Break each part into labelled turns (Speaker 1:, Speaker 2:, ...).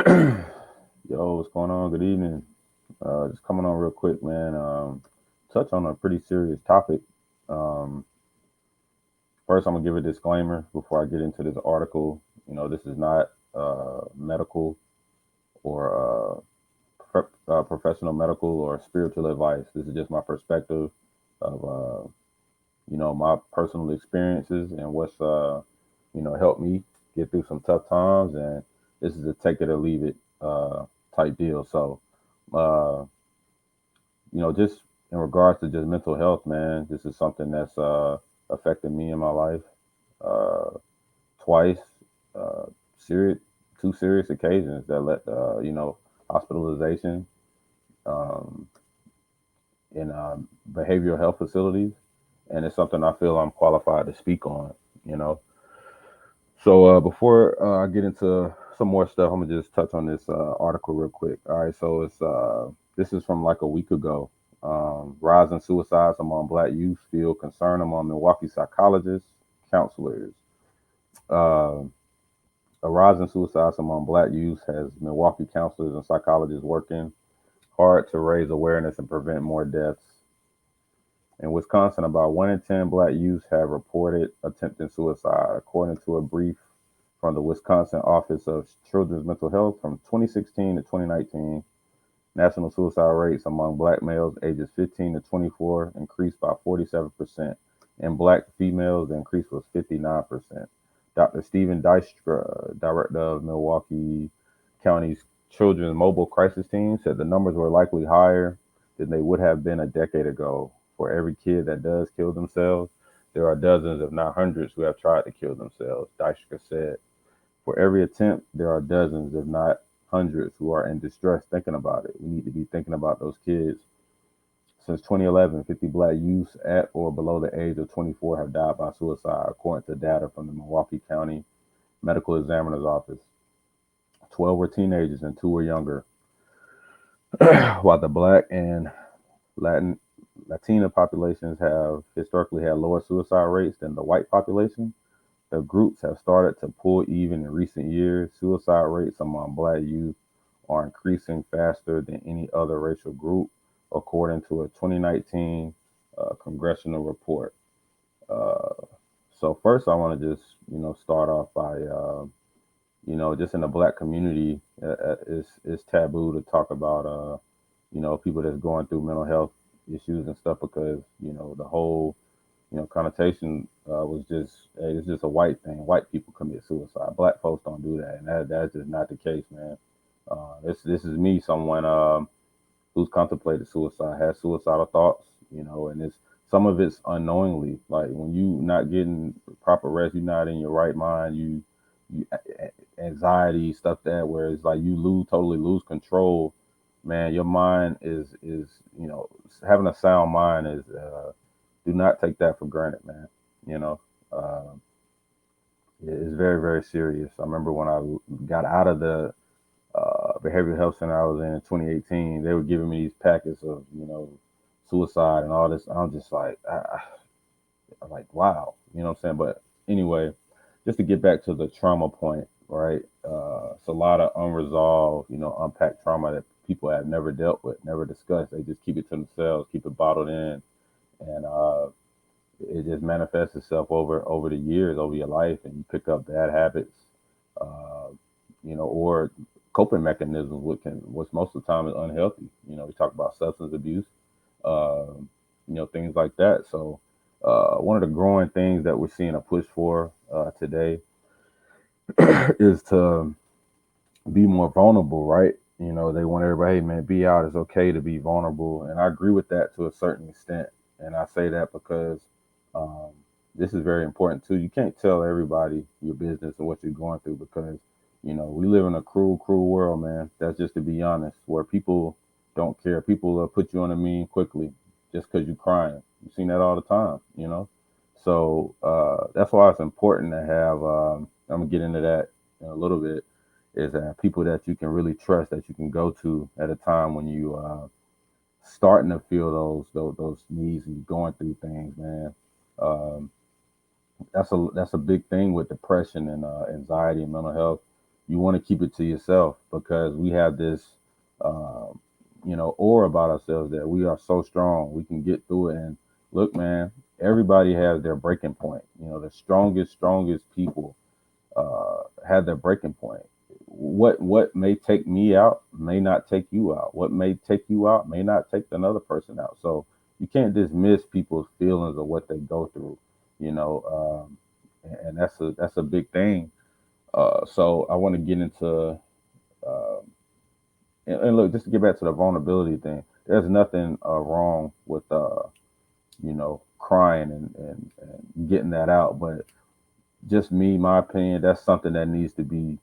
Speaker 1: Yo, what's going on? Good evening. Just coming on real quick, man. Touch on a pretty serious topic. Um, First, I'm gonna give a disclaimer before I get into this article. This is not medical or professional medical or spiritual advice. This is just my perspective of my personal experiences and what's helped me get through some tough times. And this is a take it or leave it type deal. So. Uh, just in regards to just mental health, man, this is something that's affected me in my life uh, twice, uh, serious, two serious occasions that led, hospitalization um, in behavioral health facilities, and it's something I feel I'm qualified to speak on. You know, so before I get into some more stuff, I'm gonna just touch on this article real quick. All right, so this is from like a week ago. Rising suicides among Black youth fuel concern among Milwaukee psychologists, counselors. Uh, a rise in suicides among Black youth has Milwaukee counselors and psychologists working hard to raise awareness and prevent more deaths. In Wisconsin, about 1 in 10 Black youths have reported attempting suicide, according to a brief from the Wisconsin Office of Children's Mental Health from 2016 to 2019. National suicide rates among Black males ages 15 to 24 increased by 47%. In Black females, the increase was 59%. Dr. Stephen Dystra, director of Milwaukee County's Children's Mobile Crisis Team, said the numbers were likely higher than they would have been a decade ago. For every kid that does kill themselves, there are dozens, if not hundreds, who have tried to kill themselves, Dystra said. For every attempt, there are dozens, if not hundreds, who are in distress thinking about it. We need to be thinking about those kids. Since 2011, 50 Black youths at or below the age of 24 have died by suicide, according to data from the Milwaukee County Medical Examiner's Office. 12 were teenagers and 2 were younger, while the Black and Latin Latina populations have historically had lower suicide rates than the white population. The groups have started to pull even in recent years. Suicide rates among Black youth are increasing faster than any other racial group, according to a 2019 congressional report. Uh, so first, I want to just start off by just in the Black community, it's taboo to talk about people that's going through mental health issues and stuff because the whole connotation was just, hey, it's just a white thing. White people commit suicide. Black folks don't do that, and that's just not the case, man. This is me, someone who's contemplated suicide, has suicidal thoughts, and it's some of it's unknowingly. Like when you not getting proper rest, you're not in your right mind. You anxiety stuff that where it's like you totally lose control. Man, your mind is having a sound mind is do not take that for granted, man. You know, uh, it's very, very serious. I remember when I got out of the behavioral health center I was in 2018, they were giving me these packets of, suicide and all this. I'm just like, I'm like, wow, you know what I'm saying? But anyway, just to get back to the trauma point, right? It's a lot of unresolved, unpacked trauma that people have never dealt with, never discussed. They just keep it to themselves, keep it bottled in, and it just manifests itself over the years, over your life, and you pick up bad habits, uh, or coping mechanisms, which most of the time is unhealthy. We talk about substance abuse, things like that. So, one of the growing things that we're seeing a push for today is to be more vulnerable, right? They want everybody, hey man, be out. It's okay to be vulnerable, and I agree with that to a certain extent. And I say that because um, this is very important too. You can't tell everybody your business and what you're going through because we live in a cruel, cruel world, man. That's just to be honest, where people don't care. People put you on a meme quickly just because you're crying. You've seen that all the time. So that's why it's important to have. I'm gonna get into that in a little bit is people that you can really trust that you can go to at a time when you starting to feel those needs and you're going through things, man. Um, that's a big thing with depression and anxiety and mental health. you want to keep it to yourself because we have this, um, aura about ourselves that we are so strong, we can get through it. And look, man, everybody has their breaking point. The strongest people have their breaking point. What may take me out may not take you out. What may take you out may not take another person out. So you can't dismiss people's feelings or what they go through. And that's a big thing. So I want to get into um, and look, just to get back to the vulnerability thing. There's nothing wrong with crying and getting that out, but just me, my opinion, that's something that needs to be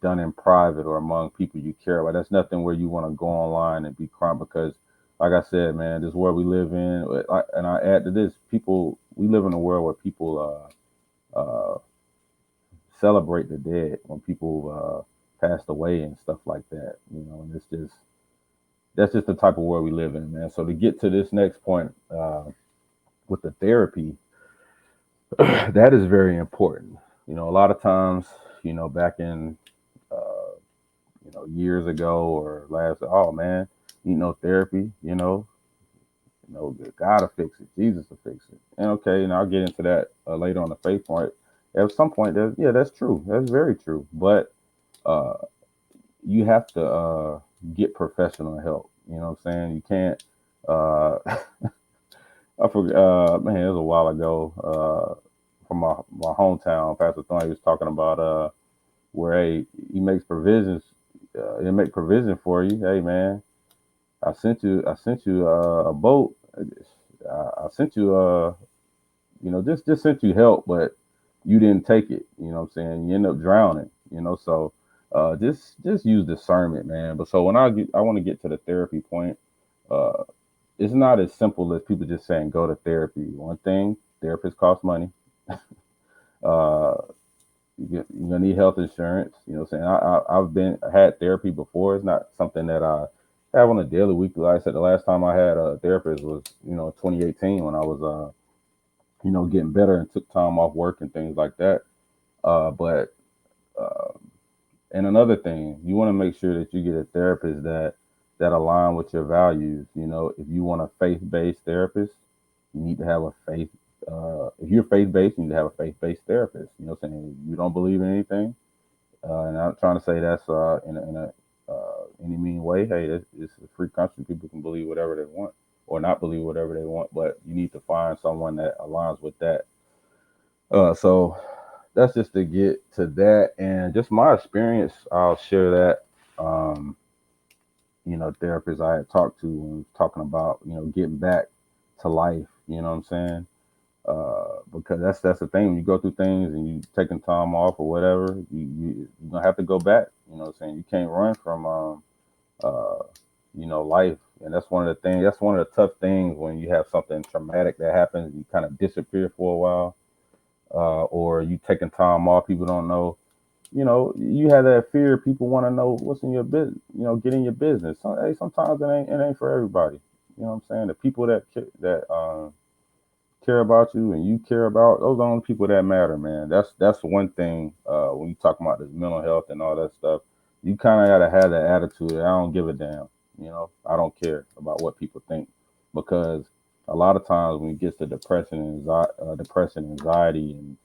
Speaker 1: done in private or among people you care about. That's nothing where you want to go online and be crying because, like I said, man, this world we live in, and I add to this, we live in a world where people celebrate the dead when people passed away and stuff like that. And that's just the type of world we live in, man. So to get to this next point with the therapy, that is very important. A lot of times, back in years ago or last, oh man, therapy, God will fix it, Jesus will fix it. And okay, and I'll get into that later on the faith point. At some point, that's true. That's very true. But uh, you have to get professional help. You know what I'm saying? You can't. Uh, I forgot. Man, it was a while ago. From my hometown, Pastor Thorne, he was talking about where he makes provisions. He'll make provision for you. Hey, man, I sent you a boat. I sent you just sent you help, but you didn't take it. You know what I'm saying? You end up drowning. So just use discernment, man. But so when I want to get to the therapy point, uh, it's not as simple as people just saying go to therapy. One thing, therapists cost money. Uh, you're gonna need health insurance. You know what I'm saying? I've had therapy before. It's not something that I have on a daily, weekly. Like I said, the last time I had a therapist was 2018 when I was getting better and took time off work and things like that. But uh, and another thing, you want to make sure that you get a therapist that align with your values. If you want a faith-based therapist, you need to have a faith. If you're faith-based, you need to have a faith-based therapist. You know what I'm saying? If you don't believe in anything, and I'm not trying to say that's in a any mean way. Hey, it's a free country. People can believe whatever they want or not believe whatever they want, but you need to find someone that aligns with that. So that's just to get to that, and just my experience. I'll share that. Um, Therapists I had talked to when talking about getting back to life. You know what I'm saying? Because that's the thing. When you go through things and you taking time off or whatever, you're gonna have to go back. You know what I'm saying? You can't run from uh, life, and that's one of the things. That's one of the tough things when you have something traumatic that happens. You kind of disappear for a while, or you taking time off. People don't know. You have that fear. People want to know what's in your business. Get in your business. Hey, sometimes it ain't for everybody. You know what I'm saying? The people that care about you and you care about, those are the only people that matter, man. That's one thing. When you talk about this mental health and all that stuff, you kind of gotta have that attitude. I don't give a damn. I don't care about what people think, because a lot of times when it gets to anxiety, and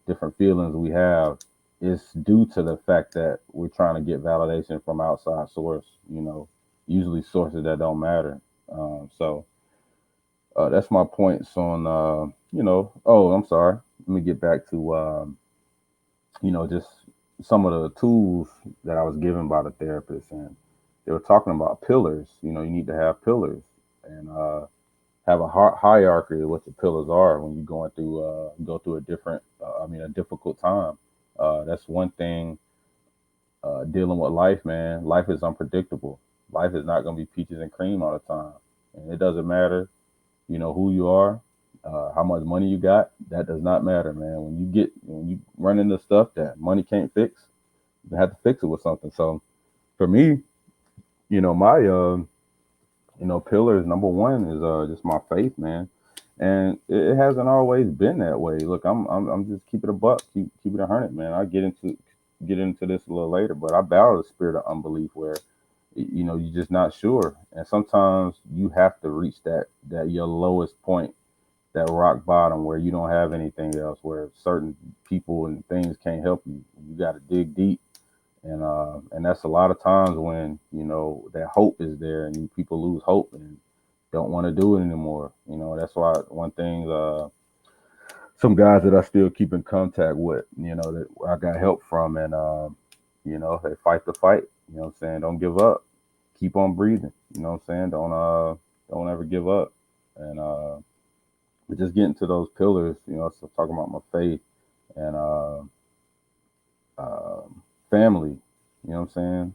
Speaker 1: different feelings we have, it's due to the fact that we're trying to get validation from outside source. Usually sources that don't matter. So that's my points on Oh, I'm sorry. Let me get back to just some of the tools that I was given by the therapist, and they were talking about pillars. You need to have pillars and have a hierarchy of what your pillars are when you're going through go through a difficult time. That's one thing. Dealing with life, man. Life is unpredictable. Life is not going to be peaches and cream all the time, and it doesn't matter who you are, how much money you got. That does not matter, man. When you run into stuff that money can't fix, you have to fix it with something. So for me, my pillars, number one is just my faith, man. And it hasn't always been that way. Look, I'm just keep it a buck, keep it 100, man. I get into this a little later, but I battle the spirit of unbelief where you're just not sure, and sometimes you have to reach that your lowest point, that rock bottom where you don't have anything else, where certain people and things can't help you. You got to dig deep, and that's a lot of times when that hope is there, and people lose hope and don't want to do it anymore. That's why one thing. Some guys that I still keep in contact with, that I got help from, and they fight the fight. You know what I'm saying? Don't give up. Keep on breathing. You know what I'm saying? Don't ever give up. And but just getting to those pillars, so talking about my faith and family. You know what I'm saying?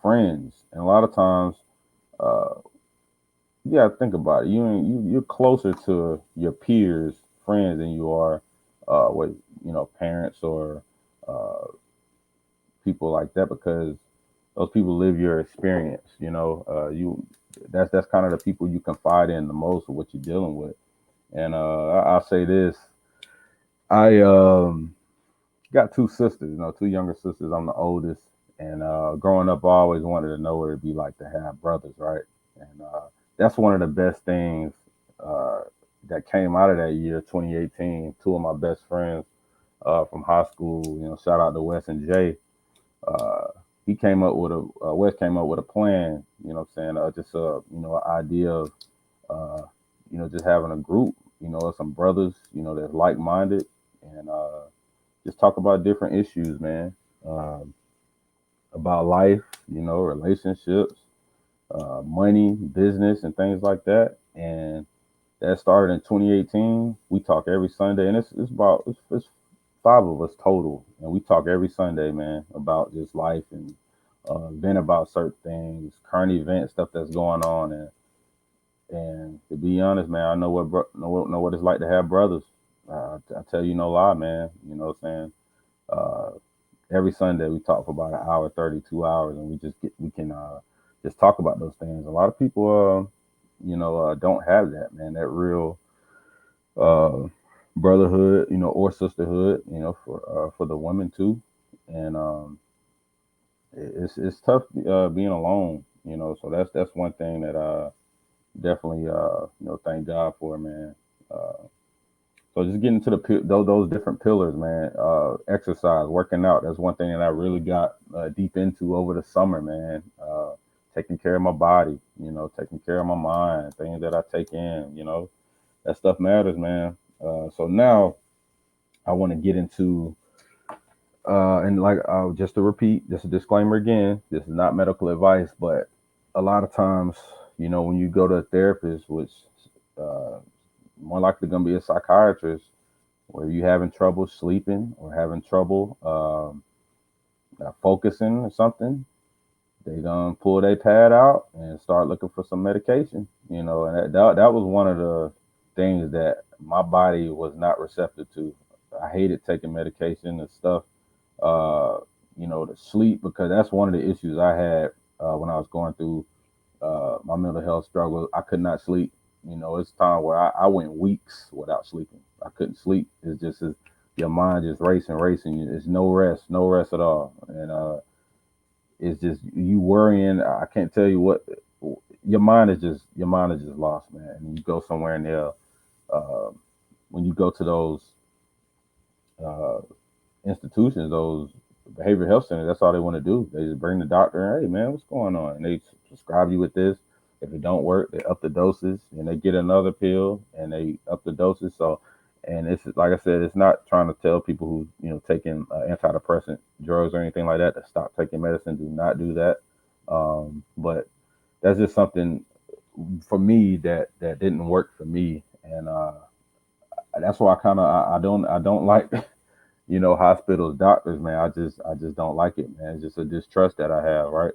Speaker 1: Friends, and a lot of times, uh, you gotta think about it. You're closer to your peers, friends, than you are with parents or uh, people like that, because those people live your experience. You that's kind of the people you confide in the most of what you're dealing with. And I'll say this: I got two sisters, two younger sisters. I'm the oldest, and growing up, I always wanted to know what it'd be like to have brothers, right? And that's one of the best things uh, that came out of that year, 2018. Two of my best friends from high school, shout out to Wes and Jay. Uh, he came up with a Wes came up with a plan. What I'm saying, just an idea of uh, just having a group, of some brothers, that's like minded, and just talk about different issues, man, um, about life, relationships, money, business, and things like that. And that started in 2018. We talk every Sunday, and it's five of us total, and we talk every Sunday, man, about just life and vent about certain things, current events, stuff that's going on, and to be honest, man, I know what it's like to have brothers. I tell you no lie, man. You know what I'm saying? Uh, every Sunday we talk for about an hour, 32 hours, and we can just talk about those things. A lot of people, don't have that, man. That real uh, brotherhood, or sisterhood, for the women too. And it's tough being alone, So that's one thing that definitely thank God for, man. Uh, so just getting to those different pillars, man. Exercise, working out. That's one thing that I really got deep into over the summer, man. Taking care of my body, taking care of my mind, things that I take in, that stuff matters, man. So now I want to get into and like just to repeat, just a disclaimer again. This is not medical advice, but a lot of times, when you go to a therapist, which uh, more likely going to be a psychiatrist, where you having trouble sleeping or having trouble focusing or something, they gonna pull their pad out and start looking for some medication. And that was one of the things that my body was not receptive to. I hated taking medication and stuff, uh, to sleep, because that's one of the issues I had when I was going through my mental health struggle. I could not sleep. It's time where I went weeks without sleeping. I couldn't sleep. Your mind just racing. There's no rest at all, and it's just you worrying. I can't tell you what your mind is just lost, man. And you go somewhere in there. Uh, when you go to those uh, institutions, those behavioral health centers, that's all they want to do. They just bring the doctor and, hey, man, what's going on? And they prescribe you with this. If it don't work, they up the doses, and they get another pill and they up the doses. So, and it's like I said, it's not trying to tell people who taking antidepressant drugs or anything like that to stop taking medicine. Do not do that. But that's just something for me that didn't work for me, and that's why I don't like hospitals, doctors, man. I just don't like it, man. It's just a distrust that I have, right?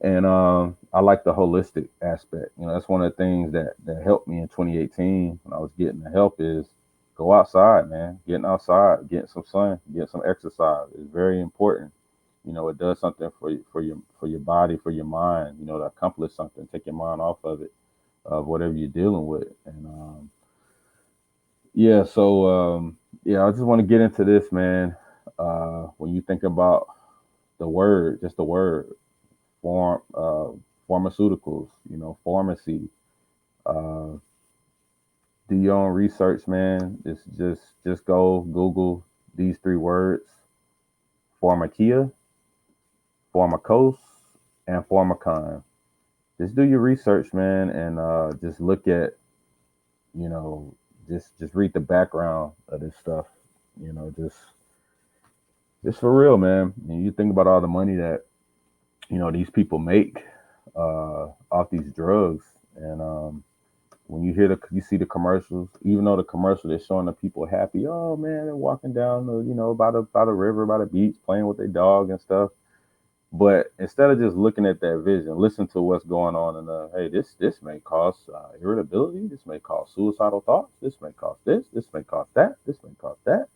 Speaker 1: And I like the holistic aspect. That's one of the things that helped me in 2018 when I was getting the help is go outside, man. Getting outside, getting some sun, getting some exercise is very important. It does something for your body, for your mind. To accomplish something, take your mind off of it. of whatever you're dealing with. And yeah, so yeah, I just want to get into this, man. When you think about the word, just the word, form, pharmaceuticals, pharmacy. Uh, do your own research, man. Just go Google these three words: pharmakia, pharmacos, and pharmacon. Just do your research, man, and just look at, you know, just read the background of this stuff. You know, just for real, man. And you think about all the money that these people make off these drugs, and when you hear you see the commercials, even though the commercial they're showing the people happy, oh man, they're walking down the, by the river, by the beach, playing with their dog and stuff. But instead of just looking at that vision, listen to what's going on. And hey, this may cause irritability. This may cause suicidal thoughts. This may cause this. This may cause that. This may cause that.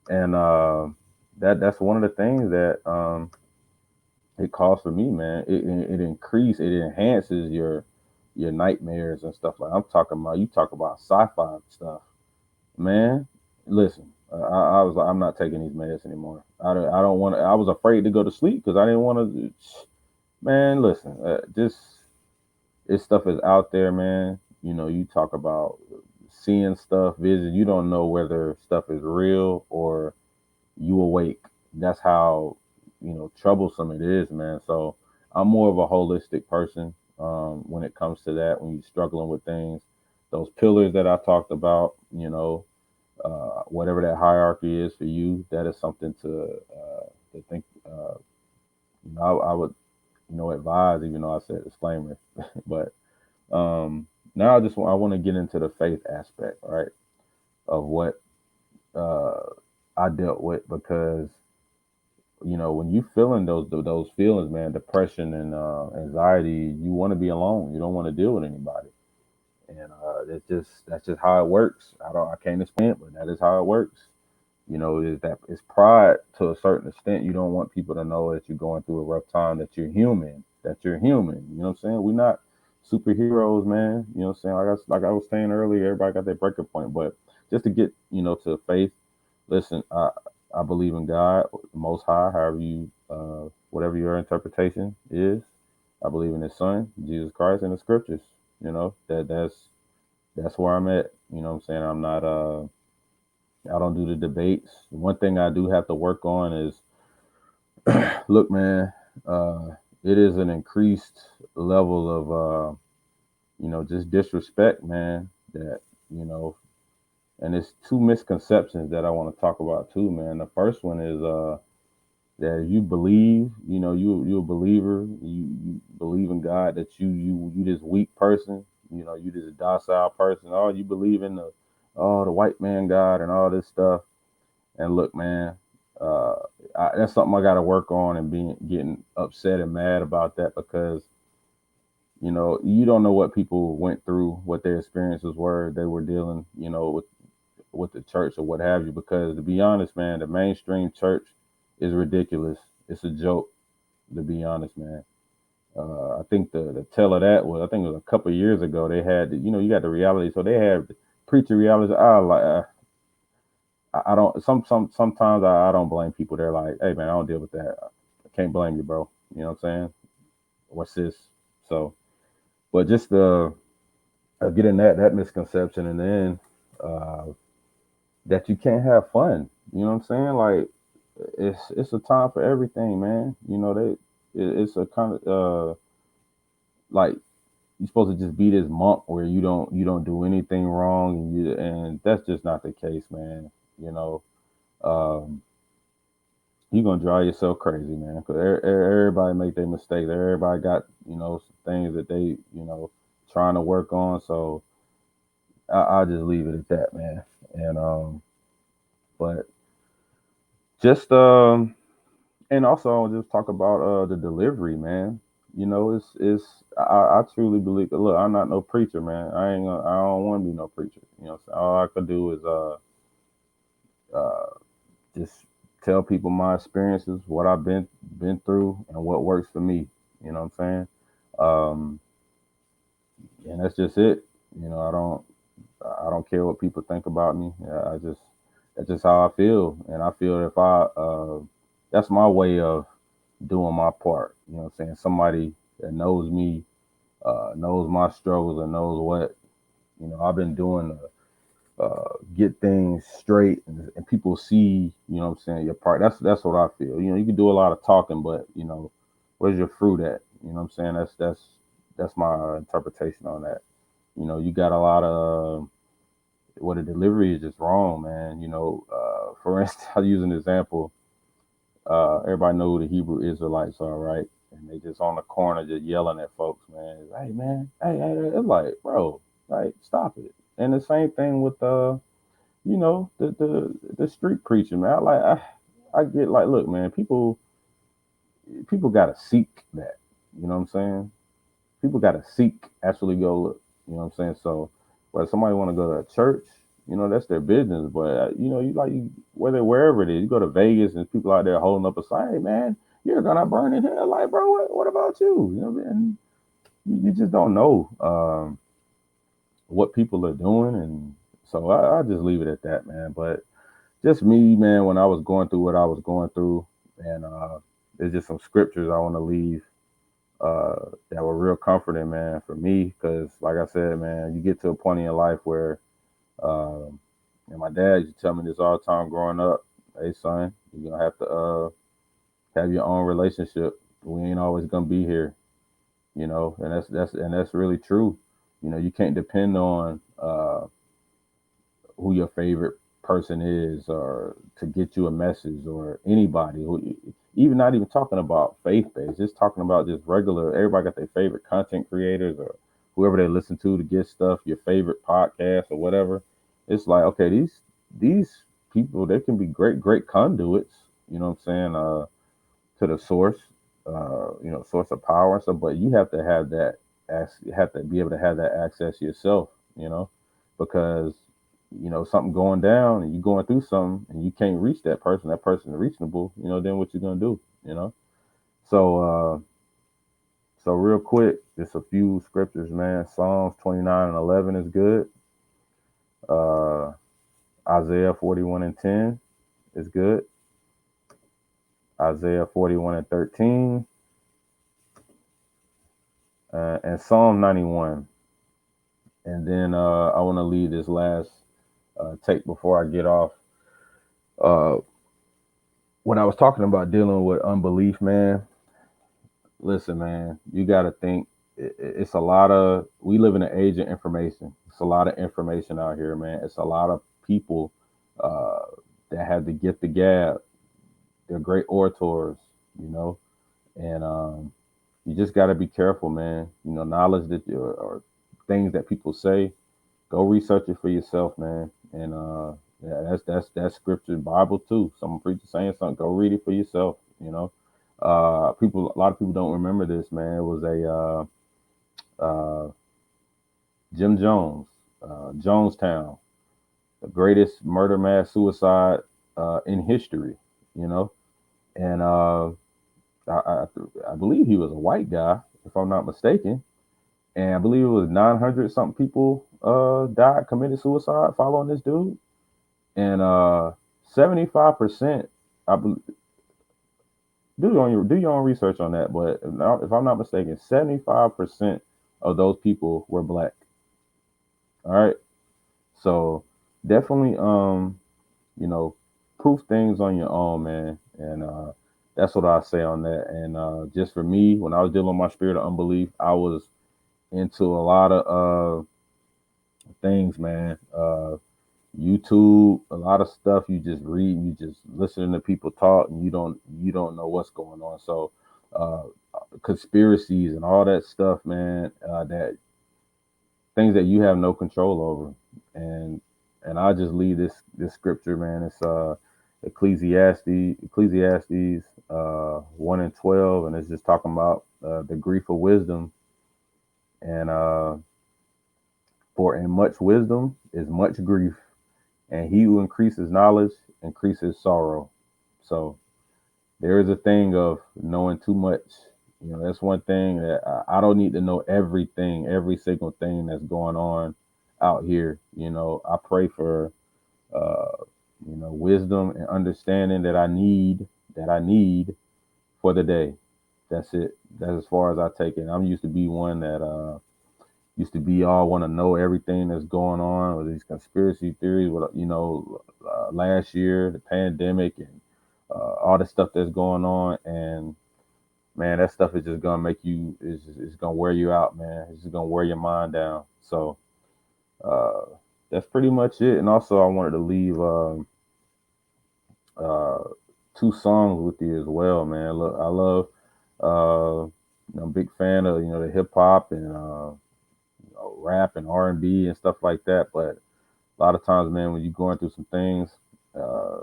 Speaker 1: And that's one of the things that it caused for me, man. It enhances your nightmares and stuff. Like I'm talking about, you talk about sci-fi stuff, man. Listen, I was like, I'm not taking these meds anymore. I don't want to. I was afraid to go to sleep because I didn't want to. Man, listen, just this stuff is out there, man. You talk about seeing stuff, vision. You don't know whether stuff is real or you awake. That's how troublesome it is, man. So I'm more of a holistic person when it comes to that. When you're struggling with things, those pillars that I talked about, whatever that hierarchy is for you, that is something to think. I would advise, even though I said disclaimer, but now I want to get into the faith aspect, right, of what uh, I dealt with because when you feeling those feelings, man, depression and anxiety, you want to be alone. You don't want to deal with anybody, and that's just how it works. I can't explain it, but that is how it works. Is that it's pride to a certain extent. You don't want people to know that you're going through a rough time, that you're human, that you're human. You know what I'm saying? We're not superheroes, man. You know what I'm saying? Like I was saying earlier, everybody got their breaking point, but just to get to faith. Listen, I believe in God, the Most High, however you, whatever your interpretation is. I believe in His Son, Jesus Christ, and the Scriptures. That's where I'm at. You know what I'm saying? I'm not. I don't do the debates. One thing I do have to work on is, look, man. Uh, it is an increased level of, just disrespect, man. That you know, and it's two misconceptions that I want to talk about too, man. The first one is that you believe, you're a believer, you believe in God, that you this weak person, you this docile person. Oh, you believe in the white man God and all this stuff. And look, man, uh, that's something I got to work on and being getting upset and mad about that because you don't know what people went through, what their experiences were. They were dealing, with the church or what have you. Because to be honest, man, the mainstream church is ridiculous. It's a joke, to be honest, man. I think the tell of that was, I think it was a couple of years ago. They had, you got the reality. So they had preacher reality. I don't. Sometimes I don't blame people. They're like, hey man, I don't deal with that. I can't blame you, bro. You know what I'm saying? What's this? So, but just getting that misconception, and then uh, that you can't have fun. You know what I'm saying? Like it's a time for everything, man. It's a kind of like you're supposed to just be this monk where you don't do anything wrong, and that's just not the case, man. You know, um, you're gonna drive yourself crazy, man. Because everybody make their mistakes. Everybody got some things that they trying to work on. So I'll just leave it at that, man. And but just and also I'll just talk about the delivery, man. It's I truly believe. Look, I'm not no preacher, man. I don't want to be no preacher. So all I could do is uh just tell people my experiences, what I've been through, and what works for me. You know what I'm saying? Um, and that's just it. You know, I don't care what people think about me. That's just how I feel, and I feel if that's my way of doing my part. You know what I'm saying? Somebody that knows me, knows my struggles, and knows what I've been doing to get things straight, and people see, what I'm saying, your part. That's what I feel. You can do a lot of talking, but where's your fruit at? You know what I'm saying? That's my interpretation on that. You got a lot of what the delivery is just wrong, man. For instance, I'll use an example. Everybody know who the Hebrew Israelites are, right? And they just on the corner just yelling at folks, man. Hey, man, hey. It's like, bro, like, stop it. And the same thing with the street preaching, man. I get, like, look, man, people gotta seek that. You know what I'm saying? People gotta seek, actually go look. You know what I'm saying? So, whether somebody want to go to a church, that's their business. But whether wherever it is, you go to Vegas and people out there holding up a sign, hey, man, you're gonna burn in hell. Like, bro, what about you? You know what I mean? You just don't know what people are doing, and so I just leave it at that, man. But just me, man, when I was going through what I was going through, and there's just some scriptures I want to leave that were real comforting, man, for me. Because, like I said, man, you get to a point in your life where, um, and my dad used to tell me this all the time growing up. Hey, son, you're gonna have to have your own relationship. We ain't always gonna be here, and that's really true. You can't depend on who your favorite person is, or to get you a message, or anybody who, even not even talking about faith based, just talking about just regular. Everybody got their favorite content creators, or whoever they listen to get stuff, your favorite podcast or whatever. It's like, okay, these people, they can be great conduits, you know what I'm saying, to the source, source of power and stuff, but you have to have that, you have to be able to have that access yourself, because something going down and you going through something and you can't reach that person is reasonable, then what you gonna do, so so real quick, just a few scriptures, man. Psalms 29 and 11 is good. uh Isaiah 41 and 10 is good. Isaiah 41 and 13, and Psalm 91. And then I want to leave this last take before I get off. uh when I was talking about dealing with unbelief, man, listen, man, you got to think, it's a lot of, we live in an age of information. It's a lot of information out here, man. It's a lot of people uh, that have the gift of gab. They're great orators, you know, and you just got to be careful, man. Knowledge or things that people say, go research it for yourself, man. And yeah, that's scripture, Bible too. Some preacher saying something, go read it for yourself. A lot of people don't remember this, man. It was a Jim Jones, Jonestown, the greatest murder, mass suicide in history. You know, and I believe he was a white guy, if I'm not mistaken. And I believe it was 900 something people died, committed suicide following this dude. And 75%, I believe, do your own research on that. But if I'm not mistaken, 75% of those people were black. All right, so definitely, you know, proof things on your own, man. And that's what I say on that. And just for me, when I was dealing with my spirit of unbelief, I was into a lot of things, man. YouTube, a lot of stuff you just read, and you just listening to people talk, and you don't know what's going on. So uh, conspiracies and all that stuff, man. That things that you have no control over, and I just leave this scripture, man. It's Ecclesiastes 1 and 12, and it's just talking about the grief of wisdom, and for in much wisdom is much grief, and he who increases knowledge increases sorrow. So there is a thing of knowing too much, That's one thing that I don't need to know everything, every single thing that's going on out here. I pray for uh, wisdom and understanding that I need for the day. That's it. That's as far as I take it. I'm used to be one that used to be all want to know everything that's going on with these conspiracy theories. With last year the pandemic and all the stuff that's going on, and man, that stuff is just gonna make you is gonna wear you out, man. It's just gonna wear your mind down. So uh, that's pretty much it. And also, I wanted to leave uh, two songs with you as well, man. Look, I love. I'm a big fan of the hip hop and rap and R&B and stuff like that. But a lot of times, man, when you're going through some things, uh,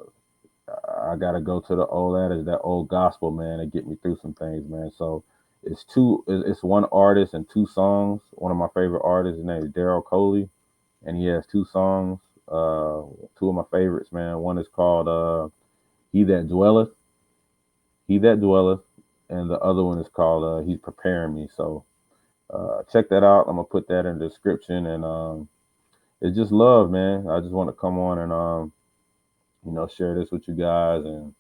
Speaker 1: I gotta go to the old adage, that old gospel, man, to get me through some things, man. So it's one artist and two songs. One of my favorite artists, his name is Daryl Coley, and he has two songs. Two of my favorites, man. One is called "He That Dwelleth," "He That Dwelleth," and the other one is called "He's Preparing Me." So check that out. I'm gonna put that in the description, and it's just love, man. I just want to come on and share this with you guys, and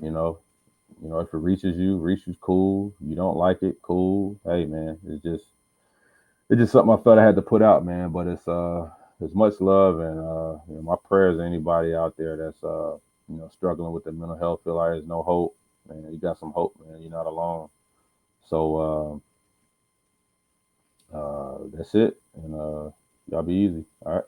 Speaker 1: you know, if it reaches cool. You don't like it, cool. Hey, man, it's just something I felt I had to put out, man. But it's much love, and my prayers to anybody out there that's struggling with their mental health, feel like there's no hope, man. You got some hope, man. You're not alone. So that's it, and y'all be easy. All right.